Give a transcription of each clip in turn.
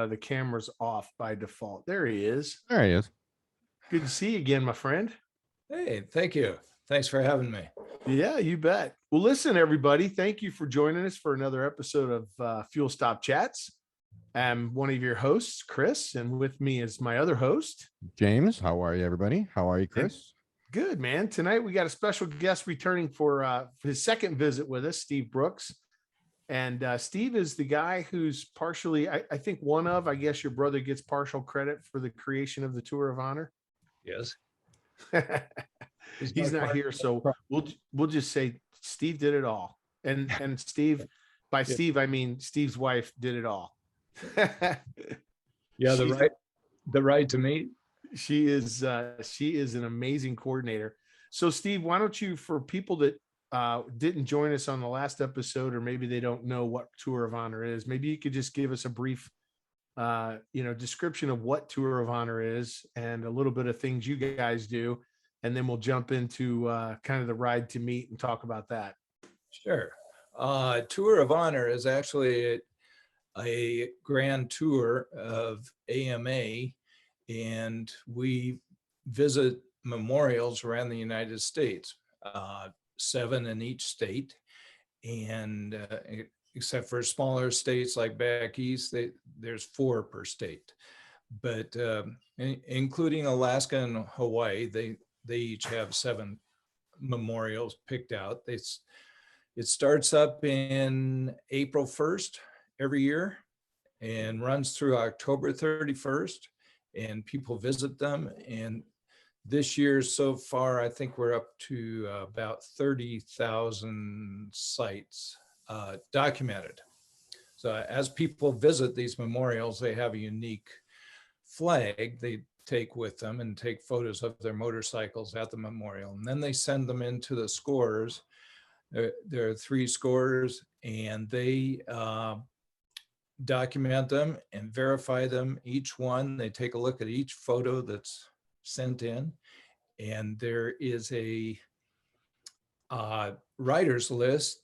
the camera's off by default. There he is. There he is. Good to see you again, my friend. Hey, thank you. Thanks for having me. Yeah, you bet. Well, listen, everybody, thank you for joining us for another episode of Fuel Stop Chats. I'm one of your hosts, Chris, and with me is my other host, James. How are you, everybody? How are you, Chris? Good, man. Tonight we got a special guest returning for his second visit with us, Steve Brooks. And Steve is the guy who's partially, I think I guess your brother gets partial credit for the creation of the Tour of Honor. Yes. He's not here, so we'll just say Steve did it all. And Steve, by Steve, I mean Steve's wife did it all. Yeah, the right to meet. She is an amazing coordinator. So Steve, why don't you, for people that didn't join us on the last episode, or maybe they don't know what Tour of Honor is, maybe you could just give us a brief description of what Tour of Honor is and a little bit of things you guys do, and then we'll jump into kind of the ride to meet and talk about that. Sure. Tour of Honor is actually a grand tour of AMA, and we visit memorials around the United States, 7 in each state, and except for smaller states like back east, there's 4 per state. But including Alaska and Hawaii, they each have 7 memorials picked out. It starts up in April 1st every year and runs through October 31st, and people visit them. And this year so far, I think we're up to about 30,000 sites documented. So as people visit these memorials, they have a unique flag they take with them and take photos of their motorcycles at the memorial. And then they send them into the scores. There are 3 scores, and they document them and verify them, each one. They take a look at each photo that's sent in, and there is a writer's list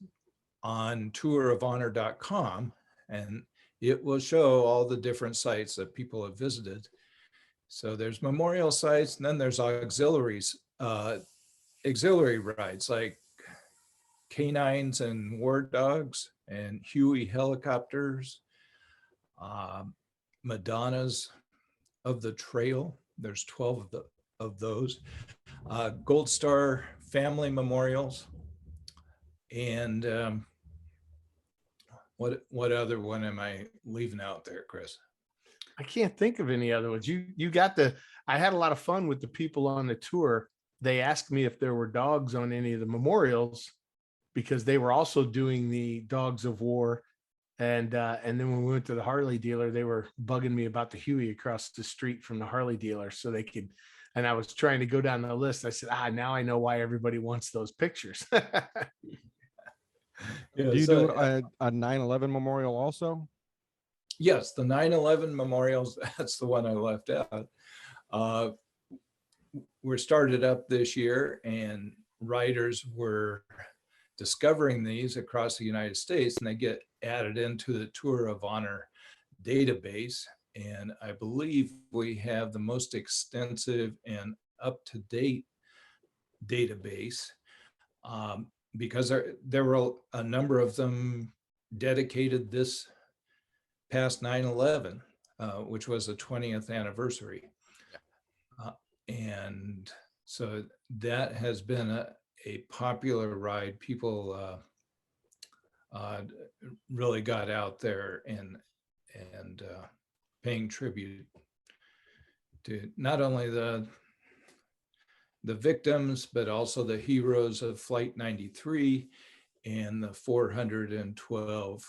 on tourofhonor.com, and it will show all the different sites that people have visited. So there's memorial sites, and then there's auxiliary rides like canines and war dogs and Huey helicopters, Madonnas of the Trail. There's 12 of those. Gold Star family memorials. And what other one am I leaving out there, Chris? I can't think of any other ones. I had a lot of fun with the people on the tour. They asked me if there were dogs on any of the memorials, because they were also doing the Dogs of War. And then when we went to the Harley dealer, they were bugging me about the Huey across the street from the Harley dealer so they could, and I was trying to go down the list. I said, now I know why everybody wants those pictures. Do you do a 9/11 memorial also? Yes, the 9/11 memorials, that's the one I left out. We're started up this year, and writers were discovering these across the United States, and they get added into the Tour of Honor database. And I believe we have the most extensive and up-to-date database, because there were a number of them dedicated this past 9/11, which was the 20th anniversary. And so that has been a popular ride. People really got out there and paying tribute to not only the victims, but also the heroes of Flight 93 and the 412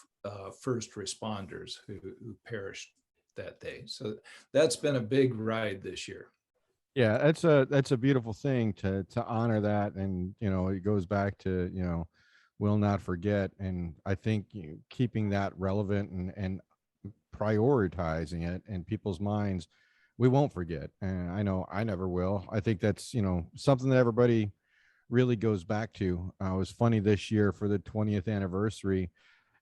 first responders who perished that day. So that's been a big ride this year. Yeah, that's a beautiful thing to honor that. And, it goes back to, will not forget. And I think keeping that relevant and prioritizing it in people's minds, we won't forget. And I know I never will. I think that's, something that everybody really goes back to. It was funny this year for the 20th anniversary.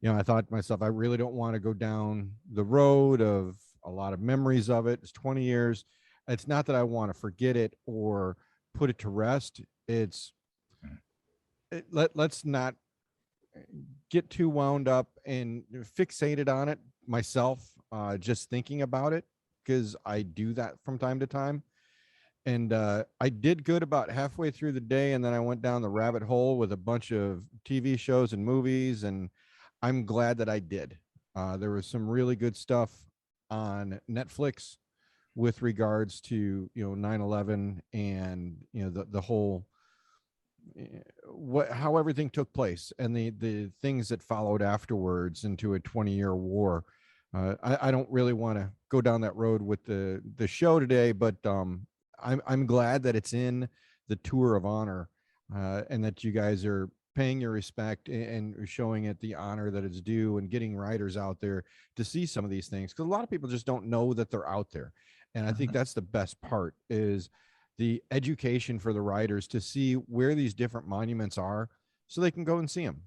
I thought to myself, I really don't want to go down the road of, a lot of memories of it. It's 20 years. It's not that I want to forget it or put it to rest. Let's not get too wound up and fixated on it myself, just thinking about it, because I do that from time to time. And I did good about halfway through the day, and then I went down the rabbit hole with a bunch of TV shows and movies, and I'm glad that I did. There was some really good stuff on Netflix with regards to 9/11 and the whole how everything took place and the things that followed afterwards into a 20-year war. I don't really want to go down that road with the show today, but I'm glad that it's in the Tour of Honor, and that you guys are paying your respect and showing it the honor that it's due, and getting riders out there to see some of these things, because a lot of people just don't know that they're out there. And I think that's the best part, is the education for the riders to see where these different monuments are so they can go and see them.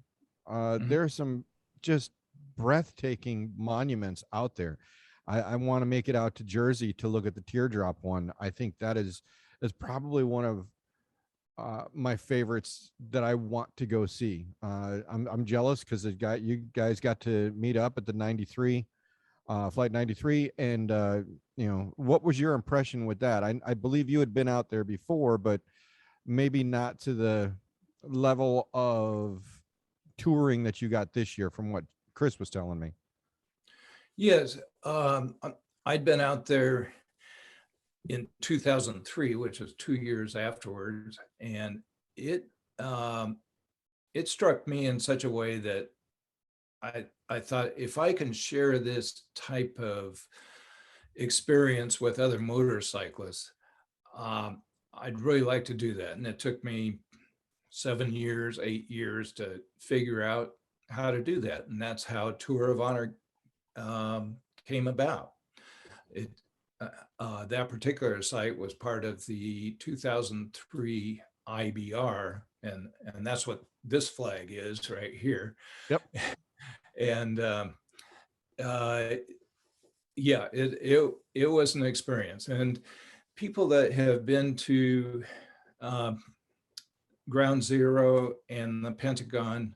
There are some just breathtaking monuments out there. I want to make it out to Jersey to look at the teardrop one. I think that is probably one of my favorites that I want to go see. I'm jealous because you guys got to meet up at the 93, flight 93. And what was your impression with that? I believe you had been out there before, but maybe not to the level of touring that you got this year, from what Chris was telling me. Yes, I'd been out there in 2003, which was 2 years afterwards, and it struck me in such a way that I thought, if I can share this type of experience with other motorcyclists, I'd really like to do that. And it took me 7 years, 8 years to figure out how to do that, and that's how Tour of Honor came about. That particular site was part of the 2003 IBR, and that's what this flag is right here. Yep. And yeah, it was an experience. And people that have been to Ground Zero and the Pentagon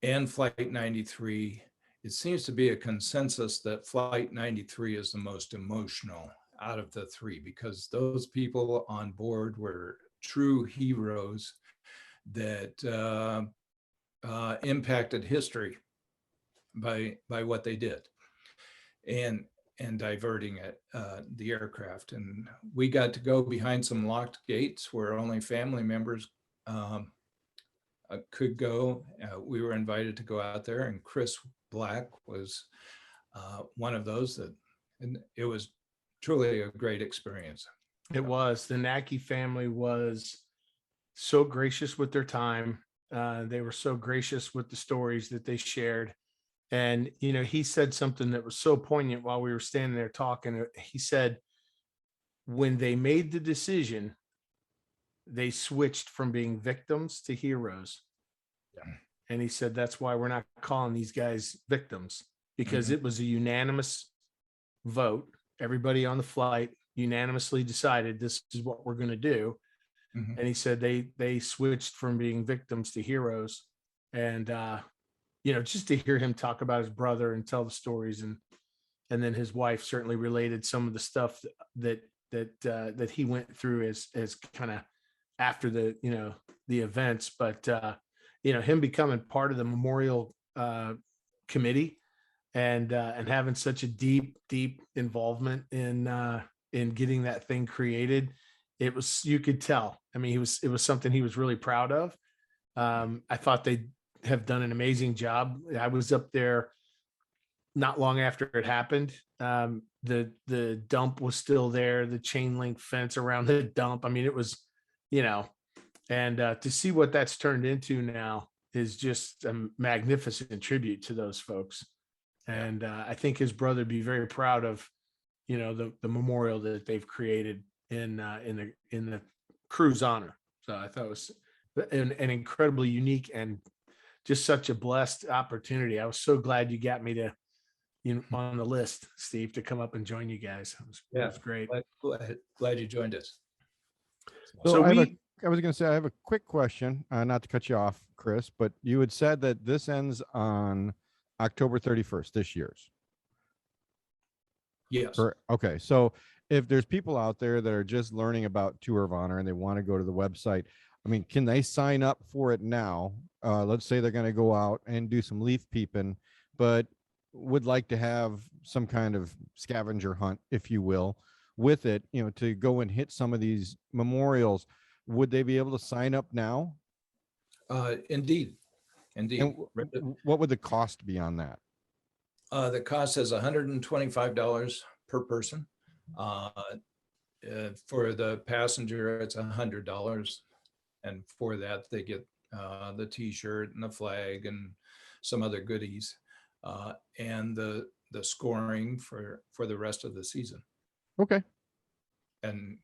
and Flight 93, it seems to be a consensus that Flight 93 is the most emotional out of the three, because those people on board were true heroes that impacted history by what they did, and diverting the aircraft. And we got to go behind some locked gates where only family members could go. We were invited to go out there, and Chris Black was one of those and it was truly a great experience. It was. The Nacky family was so gracious with their time. They were so gracious with the stories that they shared. And, he said something that was so poignant while we were standing there talking. He said, when they made the decision, they switched from being victims to heroes. Yeah. And he said, that's why we're not calling these guys victims, because it was a unanimous vote. Everybody on the flight unanimously decided this is what we're going to do. And he said they switched from being victims to heroes. And, just to hear him talk about his brother and tell the stories, and then his wife certainly related some of the stuff that he went through as kind of after the events. But, him becoming part of the memorial committee and having such a deep involvement in getting that thing created, you could tell. I mean, it was something he was really proud of. I thought they have done an amazing job. I was up there not long after it happened. The dump was still there, the chain link fence around the dump. I mean, it was, and to see what that's turned into now is just a magnificent tribute to those folks. And I think his brother would be very proud of, the memorial that they've created in the crew's honor. So I thought it was an incredibly unique and just such a blessed opportunity. I was so glad you got me on the list, Steve, to come up and join you guys. It Yeah. was great. Glad you joined us. So So I was going to say, I have a quick question, not to cut you off, Chris, but you had said that this ends on October 31st, this year's. Yes. Okay. So if there's people out there that are just learning about Tour of Honor and they want to go to the website, I mean, can they sign up for it now? Let's say they're going to go out and do some leaf peeping, but would like to have some kind of scavenger hunt, if you will, with it, to go and hit some of these memorials. Would they be able to sign up now? Indeed. And what would the cost be on that? The cost is $125 per person. For the passenger, it's $100. And for that, they get the T-shirt and the flag and some other goodies, and the scoring for the rest of the season. Okay. And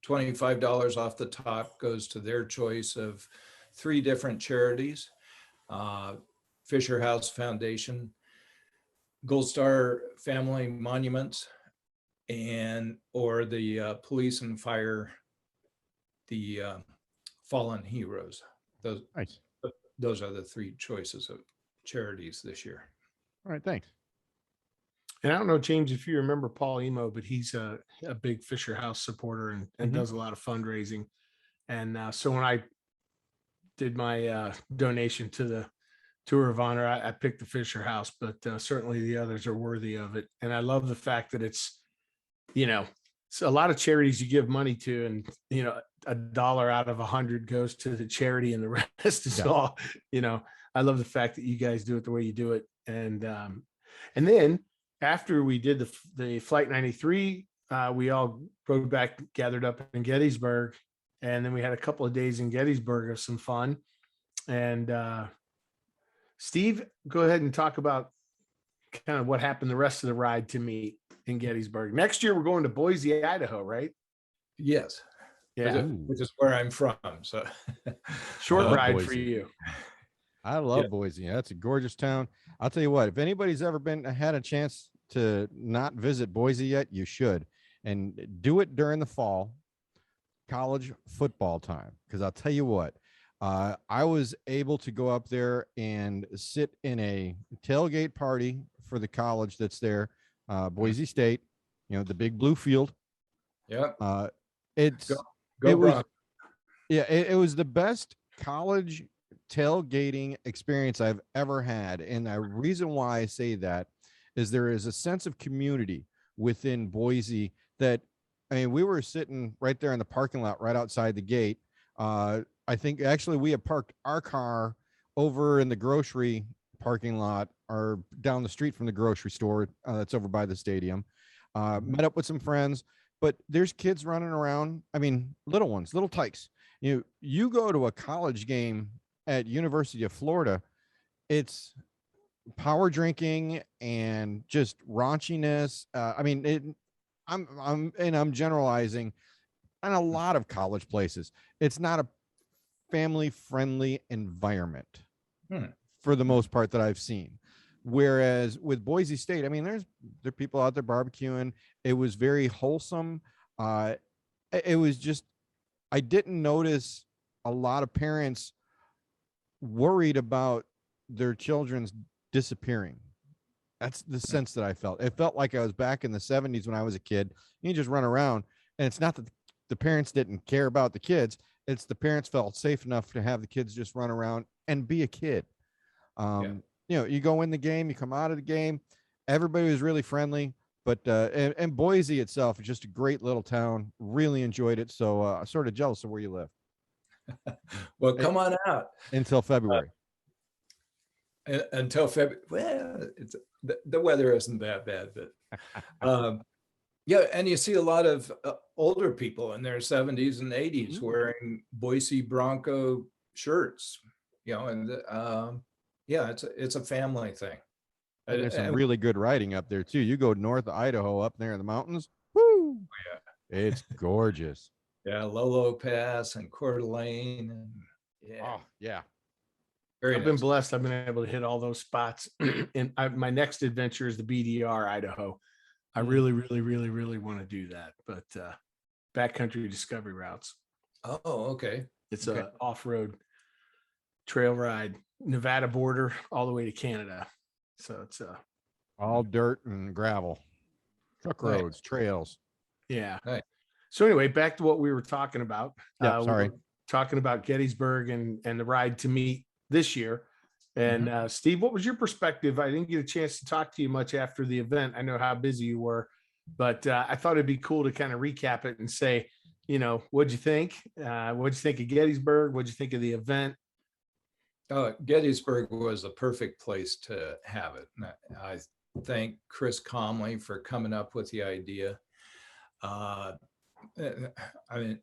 $25 off the top goes to their choice of 3 different charities: Fisher House Foundation, Gold Star Family Monuments, or the police and fire, the fallen heroes. Those are the 3 choices of charities this year. All right, thanks. And I don't know, James, if you remember Paul Emo, but he's a big Fisher House supporter and does a lot of fundraising. And so when I did my donation to the Tour of Honor, I picked the Fisher House, but certainly the others are worthy of it. And I love the fact that it's, so a lot of charities you give money to, and $1 out of 100 goes to the charity, and the rest is all. I love the fact that you guys do it the way you do it, and then after we did the Flight 93, we all rode back, gathered up in Gettysburg, and then we had a couple of days in Gettysburg of some fun. And Steve, go ahead and talk about kind of what happened the rest of the ride to meet in Gettysburg. Next year, we're going to Boise, Idaho, right? Yes. Yeah. Which is where I'm from. So short ride Boise. for you. I love Boise. That's a gorgeous town. I'll tell you what, if anybody's ever had a chance to not visit Boise yet, you should. And do it during the fall, college football time. Because I'll tell you what, I was able to go up there and sit in a tailgate party for the college that's there, Boise State, the big blue field. Yeah. It was the best college tailgating experience I've ever had. And the reason why I say that is there is a sense of community within Boise that, we were sitting right there in the parking lot right outside the gate. I think actually we had parked our car over in the grocery parking lot or down the street from the grocery store that's over by the stadium. Met up with some friends, but there's kids running around. Little ones, little tykes. You go to a college game at University of Florida, it's power drinking and just raunchiness. I'm generalizing on a lot of college places. It's not a family friendly environment for the most part that I've seen. Whereas with Boise State, there are people out there barbecuing. It was very wholesome. It was just, I didn't notice a lot of parents worried about their children's disappearing. That's the sense that I felt. It felt like I was back in the 70s when I was a kid. You just run around, and it's not that the parents didn't care about the kids. It's the parents felt safe enough to have the kids just run around and be a kid. You go in the game, you come out of the game, everybody was really friendly. But and Boise itself is just a great little town. Really enjoyed it. So I'm sort of jealous of where you live. Well, come on out until February. Until February. Well, the weather isn't that bad, but and you see a lot of older people in their 70s and 80s wearing Boise Bronco shirts. And it's a family thing. And there's some really good riding up there too. You go north of Idaho, up there in the mountains. Woo! Yeah, it's gorgeous. Yeah, Lolo Pass and Coeur d'Alene. Oh, yeah. Very I've been nice. blessed. I've been able to hit all those spots. And my next adventure is the BDR, Idaho. I Mm. really, really, really, really want to do that. But backcountry discovery routes. Oh, okay. It's Okay. a off-road trail ride, Nevada border all the way to Canada. So it's All dirt and gravel, truck Nice. roads, trails. yeah. Nice. So anyway, back to what we were talking about. Yeah, We sorry. were talking about Gettysburg and the ride to meet this year. And Steve, what was your perspective? I didn't get a chance to talk to you much after the event. I know how busy you were, but I thought it'd be cool to kind of recap it and say, you know, what'd you think? What'd you think of Gettysburg? What'd you think of the event? Gettysburg was a perfect place to have it. And I thank Chris Comley for coming up with the idea. I mean,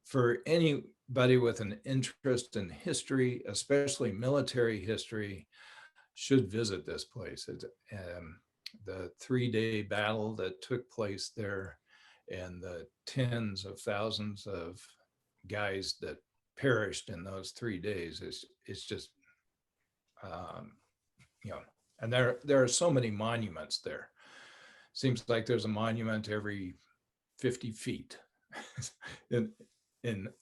for anybody with an interest in history, especially military history, should visit this place. It's the 3-day battle that took place there and the tens of thousands of guys that perished in those 3 days is just, you know, and there are so many monuments there. Seems like there's a monument every 50 feet in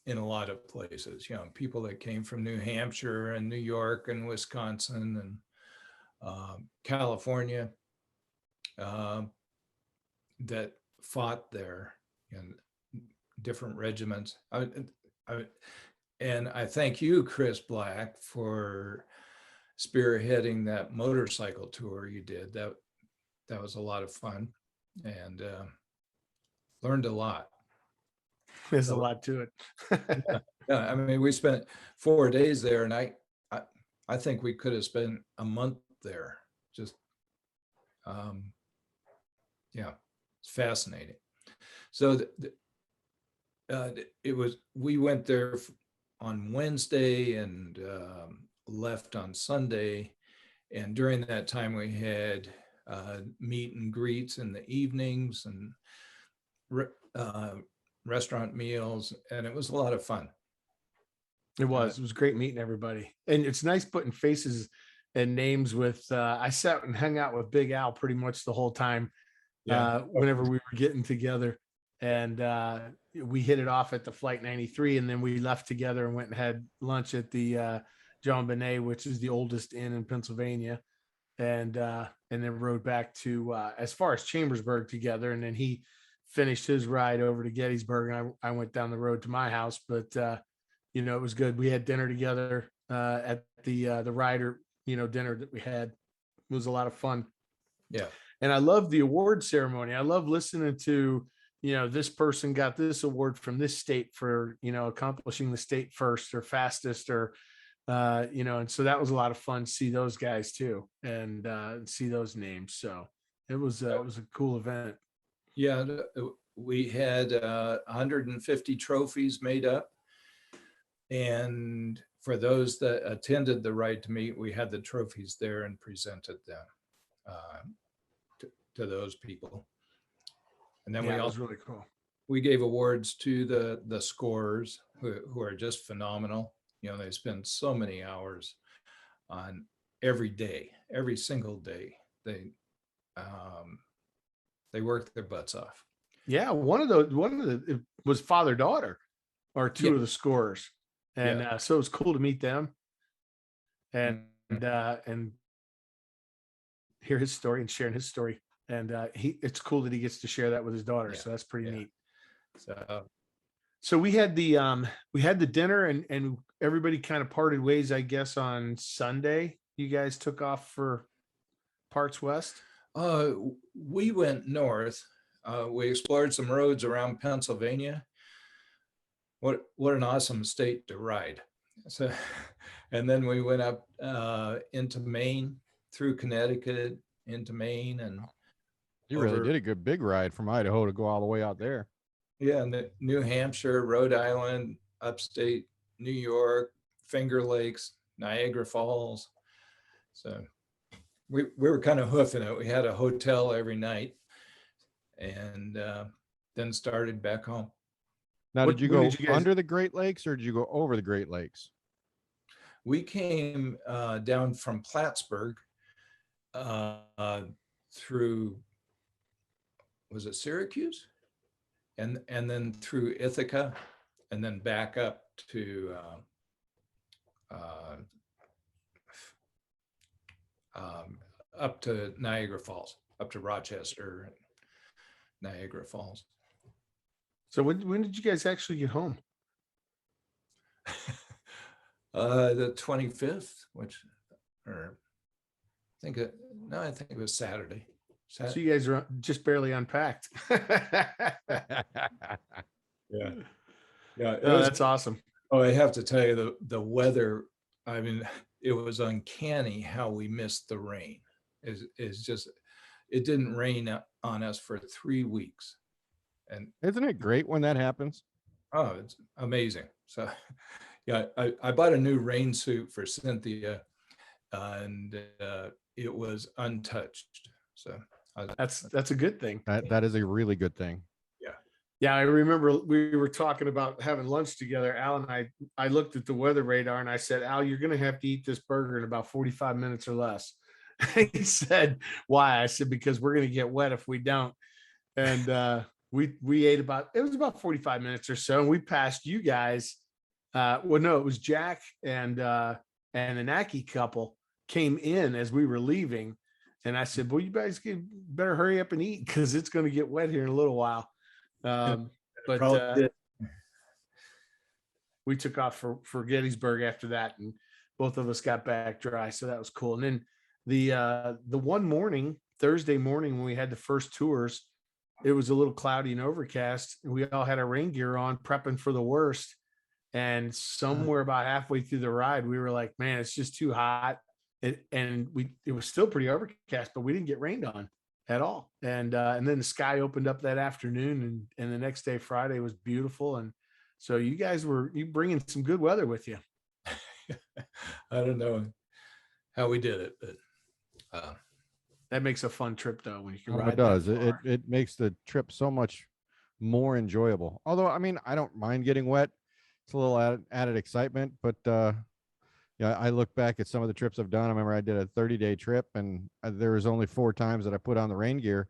a lot of places. You know, people that came from New Hampshire and New York and Wisconsin and California that fought there in different regiments. And I thank you, Chris Black, for spearheading that motorcycle tour you did. That was a lot of fun and learned a lot. There's a lot to it. Yeah, I mean, we spent 4 days there, and I think we could have spent a month there. Just, yeah, it's fascinating. So we went there on Wednesday and left on Sunday. And during that time, we had meet and greets in the evenings and restaurant meals, and it was a lot of fun. It was great meeting everybody. And it's nice putting faces and names with, I sat and hung out with Big Al pretty much the whole time. Whenever we were getting together, and we hit it off at the Flight 93, and then we left together and went and had lunch at the John Benet, which is the oldest inn in Pennsylvania, and then rode back to as far as Chambersburg together, and then he finished his ride over to Gettysburg, and I went down the road to my house. But you know, it was good. We had dinner together at the rider, you know, dinner that we had. It was a lot of fun. Yeah. And I love the award ceremony. I love listening to, you know, this person got this award from this state for, you know, accomplishing the state first or fastest or, you know, and so that was a lot of fun to see those guys too and see those names. So it was a cool event. Yeah. We had 150 trophies made up. And for those that attended the Ride to Meet, we had the trophies there and presented them to those people. And then it was really cool. We gave awards to the scorers who are just phenomenal. You know, they spend so many hours on every day, every single day. They work their butts off. Yeah, one of the it was father daughter, or two of the scorers, and so it was cool to meet them, and hear his story and sharing his story. And it's cool that he gets to share that with his daughter. So that's pretty neat. So we had the dinner and everybody kind of parted ways, I guess, on Sunday. You guys took off for Parks West. We went north. We explored some roads around Pennsylvania. What an awesome state to ride. So, and then we went up into Maine, through Connecticut into Maine, and you really did a good big ride from Idaho to go all the way out there. Yeah, New Hampshire, Rhode Island, upstate New York, Finger Lakes, Niagara Falls. So we were kind of hoofing it. We had a hotel every night, and then started back home. Now, did you go under the Great Lakes or did you go over the Great Lakes? we came down from Plattsburgh through, was it Syracuse? And then through Ithaca, and then back up to up to Niagara Falls, up to Rochester, Niagara Falls. So when did you guys actually get home? The 25th, which, or I think it was Saturday. So you guys are just barely unpacked. Yeah. Yeah. Oh, that's awesome. Oh, I have to tell you, the weather, I mean, it was uncanny how we missed the rain. Is just, it didn't rain on us for 3 weeks. And Isn't it great when that happens? oh, it's amazing. So yeah, I bought a new rain suit for Cynthia, and it was untouched. So that's a good thing. That is a really good thing. Yeah, I remember we were talking about having lunch together. Al and I looked at the weather radar and I said, Al, you're going to have to eat this burger in about 45 minutes or less. He said, why? I said, because we're going to get wet if we don't. And we ate it was about 45 minutes or so. And we passed you guys. Well, no, it was Jack and the Naki couple came in as we were leaving. And I said, well, you guys better hurry up and eat because it's going to get wet here in a little while. But we took off for Gettysburg after that, and both of us got back dry, so that was cool. And then the one morning, Thursday morning, when we had the first tours, it was a little cloudy and overcast, and we all had our rain gear on, prepping for the worst. And somewhere about halfway through the ride, we were like, man, it's just too hot. It was still pretty overcast, but we didn't get rained on at all. And then the sky opened up that afternoon, and the next day, Friday, was beautiful. And so you guys you bringing some good weather with you. I don't know how we did it, but that makes a fun trip though when you can ride. It does. It makes the trip so much more enjoyable. Although, I mean, I don't mind getting wet. It's a little added excitement, but yeah, I look back at some of the trips I've done. I remember I did a 30-day trip, and there was only 4 times that I put on the rain gear.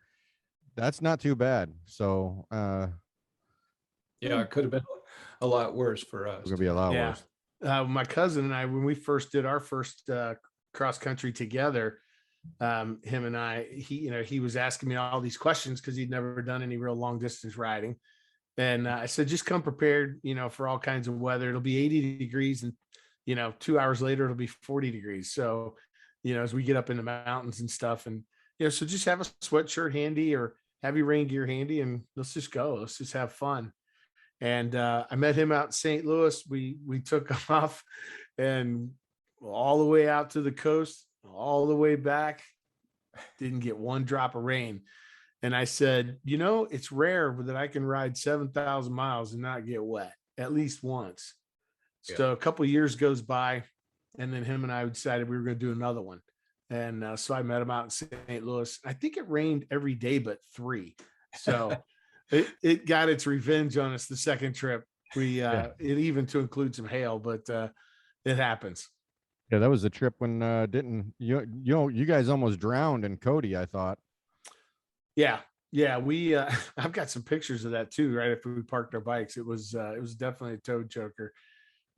That's not too bad. So, yeah, it could have been a lot worse for us. It's gonna be a lot worse. My cousin and I, when we first did our first cross country together, him and I, he was asking me all these questions because he'd never done any real long distance riding. And I said, just come prepared, for all kinds of weather. It'll be 80 degrees and 2 hours later, it'll be 40 degrees. So, as we get up in the mountains and stuff, and, so just have a sweatshirt handy or have your rain gear handy, and let's just go. Let's just have fun. And I met him out in St. Louis. We took off and all the way out to the coast, all the way back, didn't get one drop of rain. And I said, it's rare that I can ride 7,000 miles and not get wet at least once. So a couple of years goes by, and then him and I decided we were going to do another one. And so I met him out in St. Louis. I think it rained every day but 3. So it got its revenge on us the second trip. It even to include some hail, but it happens. Yeah, that was the trip when you guys almost drowned in Cody, I thought. Yeah, we I've got some pictures of that too, right after we parked our bikes. It was definitely a toad choker.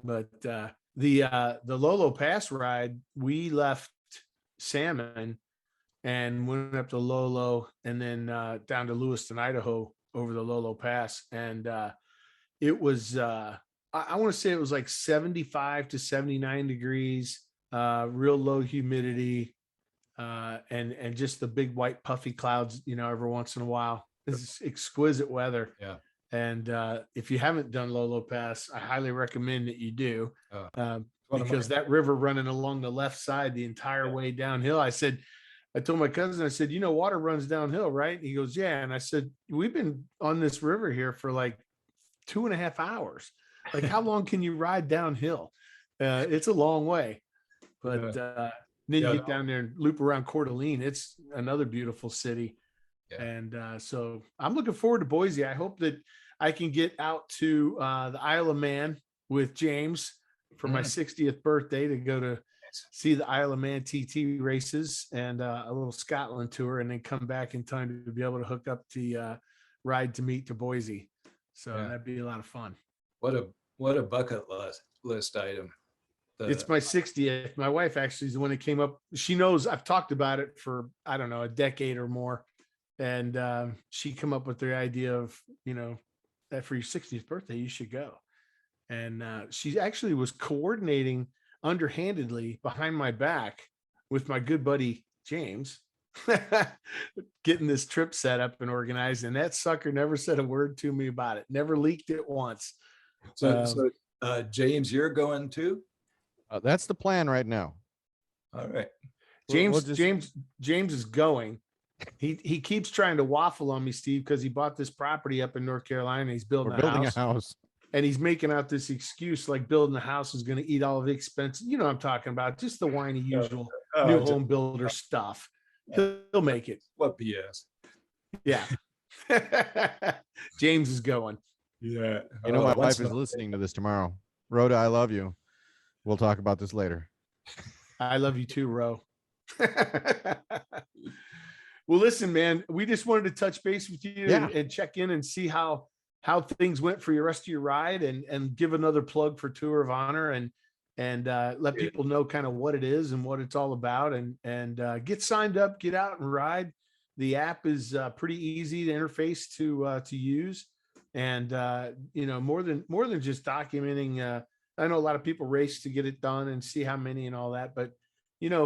But the Lolo Pass ride, we left Salmon and went up to Lolo, and then down to Lewiston, Idaho, over the Lolo Pass. And it was I want to say it was like 75 to 79 degrees, real low humidity, and just the big white puffy clouds, every once in a while. This is exquisite weather. Yeah. And if you haven't done Lolo Pass, I highly recommend that you do, because that river running along the left side the entire way downhill. I told my cousin, I said, water runs downhill, right? He goes, yeah. And I said, we've been on this river here for like 2.5 hours. Like, how long can you ride downhill? It's a long way. But then you get down there and loop around Coeur d'Alene. It's another beautiful city. Yeah. And so I'm looking forward to Boise. I hope that I can get out to the Isle of Man with James for my 60th birthday to go to see the Isle of Man TT races and a little Scotland tour, and then come back in time to be able to hook up the ride to meet to Boise. So that'd be a lot of fun. What a bucket list item. It's my 60th. My wife actually is the one that came up. She knows I've talked about it for, I don't know, a decade or more. And she come up with the idea of, that for your 60th birthday, you should go. And she actually was coordinating underhandedly behind my back with my good buddy, James, getting this trip set up and organized. And that sucker never said a word to me about it. Never leaked it once. So James, you're going too? That's the plan right now. All right. James is going. He keeps trying to waffle on me, Steve, because he bought this property up in North Carolina. He's building a house. And he's making out this excuse like building a house is going to eat all of the expenses. You know what I'm talking about. Just the whiny usual new home builder stuff. He'll make it. What BS? Yeah. James is going. Yeah. My wife is listening to this tomorrow. Rhoda, I love you. We'll talk about this later. I love you too, Ro. Well, listen, man, we just wanted to touch base with you and check in and see how things went for your rest of your ride, and give another plug for Tour of Honor, and let people know kind of what it is and what it's all about, and get signed up, get out and ride. The app is pretty easy to interface to use, and more than just documenting. I know a lot of people race to get it done and see how many and all that, but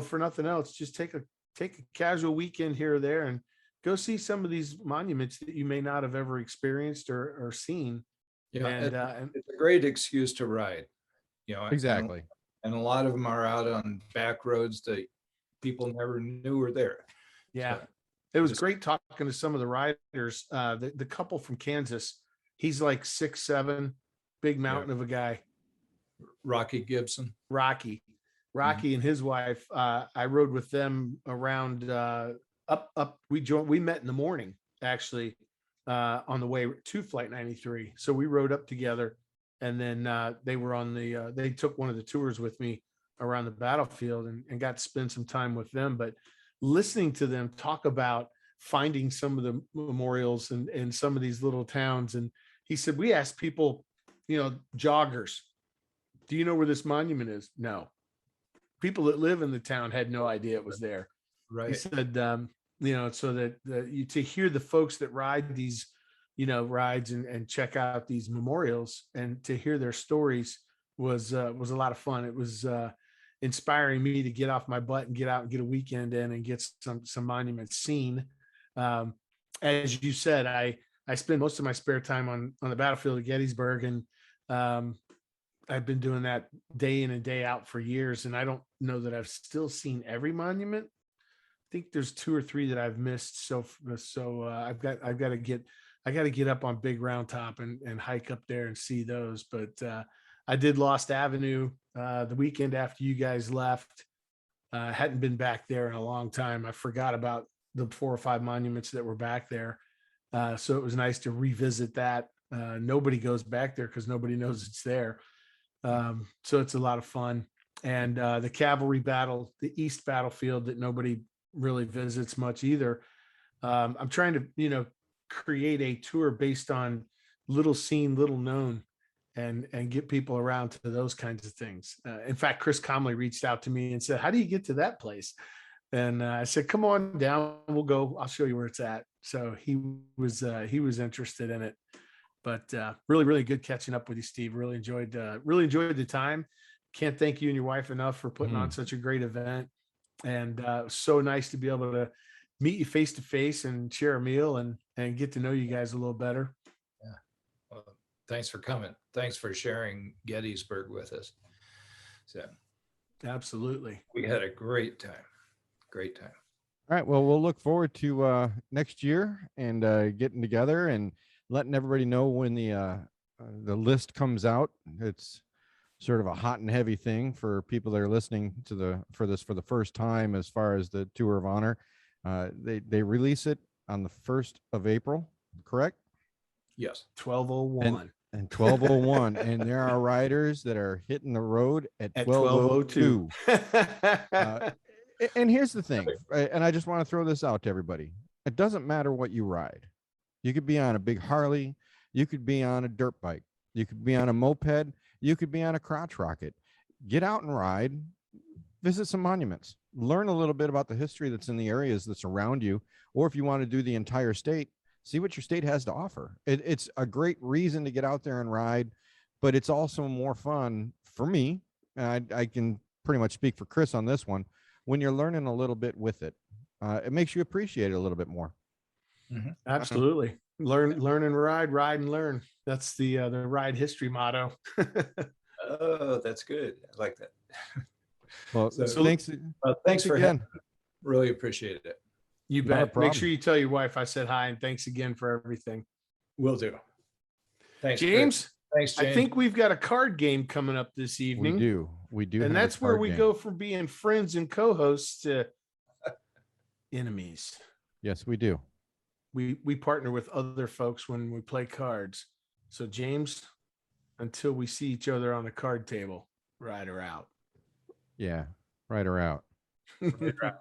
for nothing else, just take a casual weekend here or there and go see some of these monuments that you may not have ever experienced or seen. Yeah, and it's a great excuse to ride. Exactly. And a lot of them are out on back roads that people never knew were there. Yeah, it was great talking to some of the riders. The couple from Kansas, he's like 6'7", big mountain of a guy. Rocky Gibson. Rocky and his wife. I rode with them around up. We met in the morning actually on the way to Flight 93. So we rode up together, and then they were on they took one of the tours with me around the battlefield and got to spend some time with them. But listening to them talk about finding some of the memorials and some of these little towns, and he said, we asked people, joggers, do you know where this monument is? No. People that live in the town had no idea it was there. Right. He said, so that to hear the folks that ride these, rides and check out these memorials and to hear their stories was a lot of fun. It was inspiring me to get off my butt and get out and get a weekend in and get some monuments seen. As you said, I spend most of my spare time on the battlefield at Gettysburg, and I've been doing that day in and day out for years, and I don't know that I've still seen every monument. I think there's 2 or 3 that I've missed. So I've got to get up on Big Round Top and hike up there and see those. But I did Lost Avenue the weekend after you guys left. Hadn't been back there in a long time. I forgot about the 4 or 5 monuments that were back there. So it was nice to revisit that. Nobody goes back there because nobody knows it's there. So it's a lot of fun. And the cavalry battle, the East battlefield that nobody really visits much either. I'm trying to, create a tour based on little seen, little known, and get people around to those kinds of things. In fact, Chris Comley reached out to me and said, how do you get to that place? And I said, come on down, we'll go. I'll show you where it's at. So he was interested in it. But really, really good catching up with you, Steve. Really enjoyed the time. Can't thank you and your wife enough for putting on such a great event. And so nice to be able to meet you face to face and share a meal and get to know you guys a little better. Yeah. Well, thanks for coming. Thanks for sharing Gettysburg with us. So absolutely. We had a great time. Great time. All right. Well, we'll look forward to next year and getting together and letting everybody know when the list comes out. It's sort of a hot and heavy thing for people that are listening to for the first time as far as the Tour of Honor. They release it on the 1st of April, correct? Yes. 12:01. And 1201, and there are riders that are hitting the road at At 1202. 1202. And here's the thing, and I just want to throw this out to everybody. It doesn't matter what you ride. You could be on a big Harley, you could be on a dirt bike, you could be on a moped, you could be on a crotch rocket. Get out and ride, visit some monuments, learn a little bit about the history that's in the areas that's around you, or if you want to do the entire state, see what your state has to offer. It's a great reason to get out there and ride, but it's also more fun for me. And I can pretty much speak for Chris on this one. When you're learning a little bit with it, it makes you appreciate it a little bit more. Absolutely. Learn and ride and learn. That's the ride history motto. Oh, that's good. I like that. Well, So- thanks. Thanks for again. having me. Really appreciate it. You Not a bet. Make problem. sure you tell your wife I said hi and thanks again for everything. Will do. Thanks, Chris. James, Thanks, James. I think we've got a card game coming up this We evening. do. And have a that's where card we game. go from being friends and co-hosts to enemies. Yes, we do. We partner with other folks when we play cards. So James, until we see each other on the card table, ride her out. Yeah. Right or out. Right.